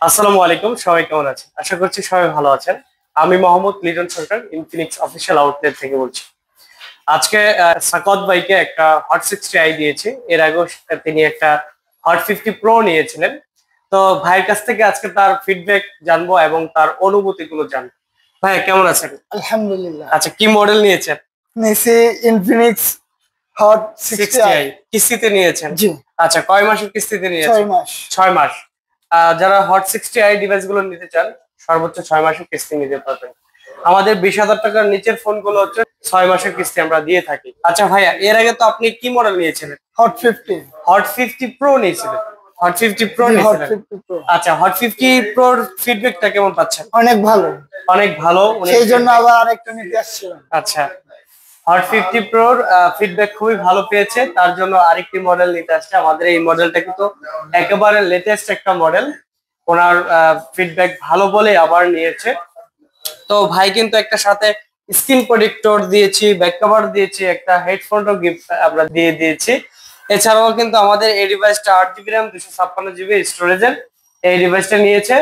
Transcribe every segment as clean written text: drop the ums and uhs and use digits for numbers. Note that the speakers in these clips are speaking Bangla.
আসসালামু আলাইকুম, সবাই কেমন আছেন? আশা করছি সবাই ভালো আছেন। আমি মোহাম্মদ লিটন সরকার, ইনফিনিক্স অফিসিয়াল আউটলেট থেকে বলছি। আজকে সাকত ভাইকে একটা হট 60i দিয়েছি। এর আগেও তিনি একটা হট 50 প্রো নিয়েছিলেন। তো ভাইয়ের কাছ থেকে আজকে তার ফিডব্যাক জানবো এবং তার অনুভূতিগুলো জানবো। ভাই কেমন আছেন? আলহামদুলিল্লাহ। আচ্ছা, কি মডেল নিয়েছেন? নিয়েছি ইনফিনিক্স হট 60i কিস্তিতে নিয়েছেন? জি। আচ্ছা, কয় মাসের কিস্তিতে নিয়েছেন? 6 মাস। 6 মাস। যারা হট 60i ডিভাইস গুলো নিতে চান, সর্বোচ্চ 6 মাসের কিস্তি নিতে পারবেন। আমাদের 20,000 টাকার নিচের ফোন গুলো হচ্ছে 6 মাসের কিস্তি আমরা দিয়ে থাকি। আচ্ছা ভাইয়া, এর আগে তো আপনি কি মডেল নিয়েছিলেন? হট 50। হট 50 প্রো নিয়েছিলেন? হট 50 প্রো হট নিয়েছিলেন? 50 প্রো। আচ্ছা, হট 50 প্রোর ফিডব্যাকটা কেমন পাচ্ছেন? অনেক ভালো। অনেক ভালো। সেই জন্য আবার আরেকটা নিতে আসছিলাম। আচ্ছা, হট 50 প্রোর ফিডব্যাক খুবই ভালো পেয়েছে, তার জন্য আরেকটি মডেল নিতে আসছে। আমাদের এই মডেলটা কিন্তু একেবারে লেটেস্ট একটা মডেল। ওনার ফিডব্যাক ভালো বলে আবার নিয়েছে। তো ভাই কিন্তু একটা সাথে স্ক্রিন প্রোটেক্টর দিয়েছি, ব্যাক কভার দিয়েছি, একটা হেডফোনও গিফট আমরা দিয়ে দিয়েছি। এছাড়াও কিন্তু আমাদের এই ডিভাইসটা 8GB RAM 256GB স্টোরেজের। এই ডিভাইসটা নিয়েছে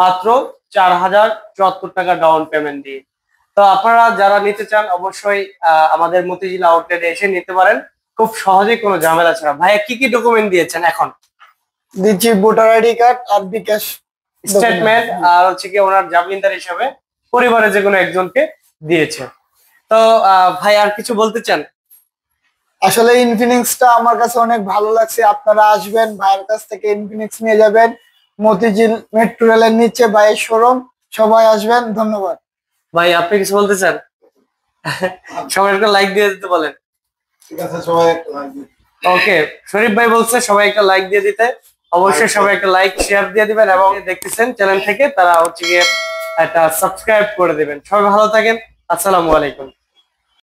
মাত্র 4,074 টাকা ডাউন পেমেন্ট দিয়ে। তো আপনারা যারা নিতে চান অবশ্যই আমাদের মতিঝিল আউটলেটে এসে নিতে পারেন, খুব সহজেই, কোনো ঝামেলা ছাড়া। ভাইয়া কি কি ডকুমেন্ট দিয়েছেন এখন? দিচ্ছি ভোটার আইডি কার্ড আর বিকাশ স্টেটমেন্ট, আর হচ্ছে কি ওনার জামিনদার হিসাবে পরিবারের যে কোনো একজনকে দিয়েছে। তো ভাই আর কিছু বলতে চান? আসলে ইনফিনিক্সটা আমার কাছে অনেক ভালো লাগছে। আপনারা আসবেন, ভাইয়ের কাছ থেকে ইনফিনিক্স নিয়ে যাবেন। মতিঝিল মেট্রো রেলের নিচে ভাইয়ের শোরুম। সবাই আসবেন, ধন্যবাদ। ভাই আপনি কিছু বলতে চান? সবাই একটা লাইক দিয়ে দিতে বলেন। ঠিক আছে, সবাই একটা লাইক দিন। ওকে, শরীফ ভাই বলছে সবাই একটা লাইক দিয়ে দিতে। অবশ্যই সবাই একটা লাইক শেয়ার দিয়ে দিবেন, এবং দেখতেছেন চ্যানেল থেকে তারা হচ্ছে গিয়ে একটা সাবস্ক্রাইব করে দিবেন। সবাই ভালো থাকেন। আসসালামু আলাইকুম।